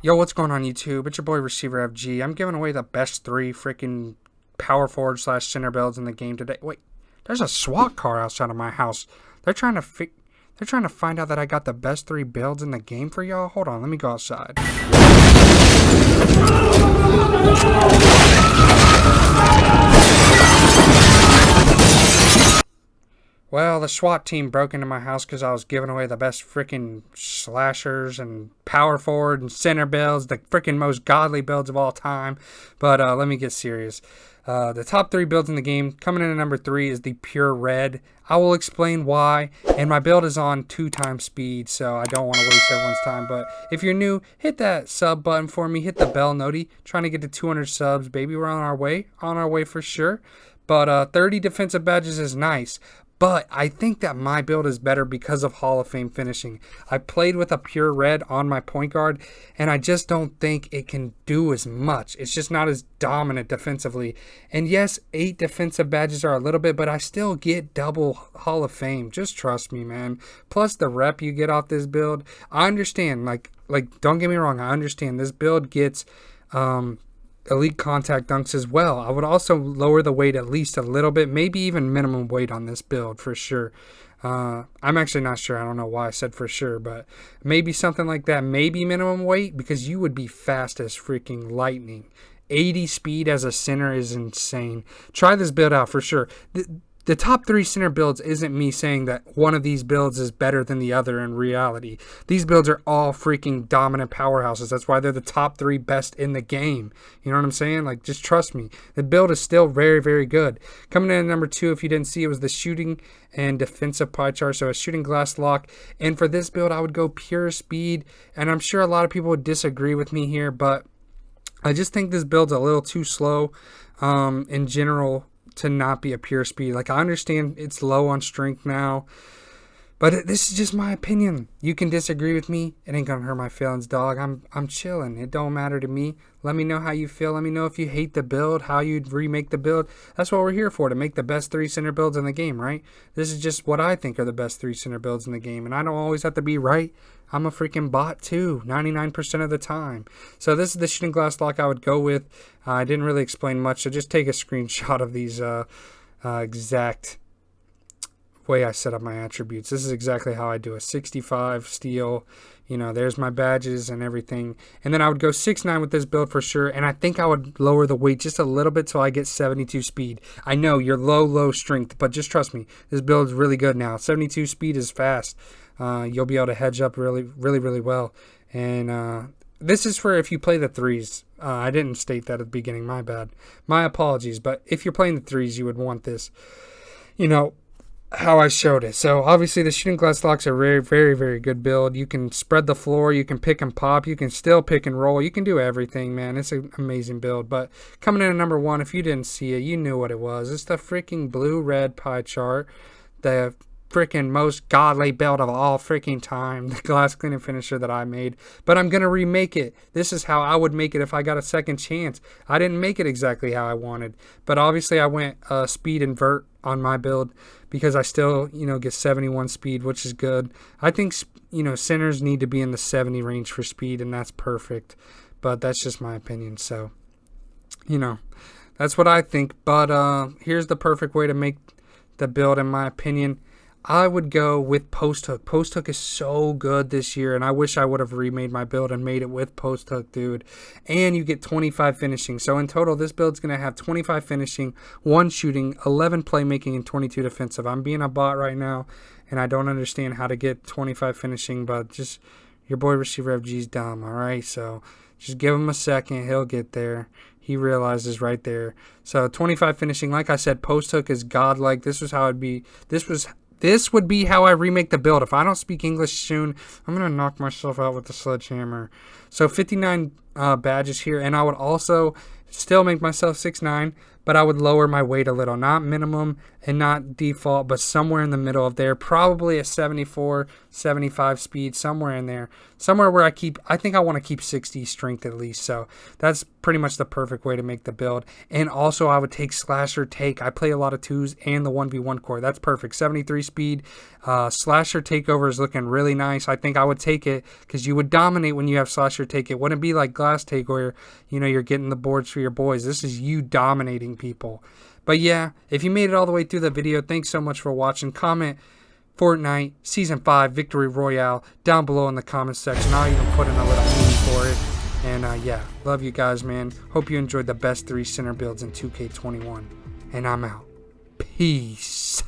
Yo, what's going on YouTube? It's your boy Receiver FG. I'm giving away the best three freaking power forward slash center builds in the game today. Wait, there's a SWAT car outside of my house. They're trying to find out that I got the best three builds in the game for y'all. Hold on, let me go outside. Well, the SWAT team broke into my house because I was giving away the best freaking slashers and power forward and center builds, the freaking most godly builds of all time. But let me get serious. The top three builds in the game, coming in at number 3 is the Pure Red. I will explain why, and my build is on 2x speed, so I don't want to waste everyone's time. But if you're new, hit that sub button for me, hit the bell noti, trying to get to 200 subs, baby. We're on our way for sure. But 30 defensive badges is nice. But I think that my build is better because of Hall of Fame finishing. I played with a Pure Red on my point guard, and I just don't think it can do as much. It's just not as dominant defensively. And yes, 8 defensive badges are a little bit, but I still get double Hall of Fame. Just trust me, man. Plus the rep you get off this build. I understand, like don't get me wrong, I understand this build gets elite contact dunks as well. I would also lower the weight at least a little bit, maybe even minimum weight on this build for sure. I'm actually not sure. I don't know why I said for sure, but maybe something like that. Maybe minimum weight, because you would be fast as freaking lightning. 80 speed as a center is insane. Try this build out for sure. The top 3 center builds isn't me saying that one of these builds is better than the other in reality. These builds are all freaking dominant powerhouses. That's why they're the top 3 best in the game. You know what I'm saying? Like, just trust me. The build is still very, very good. Coming in at number 2, if you didn't see, it was the shooting and defensive pie chart. So a shooting glass lock. And for this build, I would go pure speed. And I'm sure a lot of people would disagree with me here, but I just think this build's a little too slow in general to not be a pure speed. Like, I understand it's low on strength now, but this is just my opinion. You can disagree with me. It ain't gonna hurt my feelings, dog. I'm chilling. It don't matter to me. Let me know how you feel. Let me know if you hate the build, how you'd remake the build. That's what we're here for, to make the best 3 center builds in the game, right? This is just what I think are the best 3 center builds in the game, and I don't always have to be right. I'm a freaking bot too, 99% of the time. So this is the shooting glass lock I would go with. I didn't really explain much, so just take a screenshot of these exact way I set up my attributes. This is exactly how I do a 65 steal. You know, there's my badges and everything. And then I would go 6'9" with this build for sure. And I think I would lower the weight just a little bit till I get 72 speed. I know you're low strength, but just trust me. This build is really good now. 72 speed is fast. You'll be able to hedge up really well. And this is for if you play the 3s. I didn't state that at the beginning. My bad. My apologies. But if you're playing the 3s, you would want this. You know, how I showed it. So obviously the shooting glass locks are very good build. You can spread the floor, you can pick and pop, you can still pick and roll, you can do everything, man. It's an amazing build. But coming in at number 1, if you didn't see it, you knew what it was. It's the freaking blue red pie chart, the freaking most godly build of all freaking time, the glass cleaning finisher that I made. But I'm gonna remake it. This is how I would make it if I got a second chance. I didn't make it exactly how I wanted, but obviously I went speed invert on my build because I still, you know, get 71 speed, which is good. I think, you know, centers need to be in the 70 range for speed, and that's perfect. But that's just my opinion. So, you know, that's what I think. But here's the perfect way to make the build, in my opinion. I would go with post hook. Post hook is so good this year, and I wish I would have remade my build and made it with post hook, dude. And you get 25 finishing. So in total, this build's going to have 25 finishing, 1 shooting, 11 playmaking, and 22 defensive. I'm being a bot right now, and I don't understand how to get 25 finishing, but just your boy Receiver FG's dumb, all right? So just give him a second. He'll get there. He realizes right there. So 25 finishing. Like I said, post hook is godlike. This was how it'd be. This would be how I remake the build. If I don't speak English soon, I'm going to knock myself out with the sledgehammer. So 59 badges here. And I would also Still make myself 6'9", but I would lower my weight a little. Not minimum and not default, but somewhere in the middle of there. Probably a 74, 75 speed, somewhere in there. Somewhere where I think I want to keep 60 strength at least. So that's pretty much the perfect way to make the build. And also I would take slasher take. I play a lot of 2s and the 1v1 core. That's perfect. 73 speed. Slasher takeover is looking really nice. I think I would take it because you would dominate when you have slasher take. It wouldn't be like glass take where, you know, you're getting the boards for your boys. This is you dominating people. But yeah, if you made it all the way through the video, thanks so much for watching. Comment Fortnite Season 5 Victory Royale down below in the comments section. I'll even put in a little meme for it. And yeah, love you guys, man. Hope you enjoyed the best 3 center builds in 2K21. And I'm out. Peace.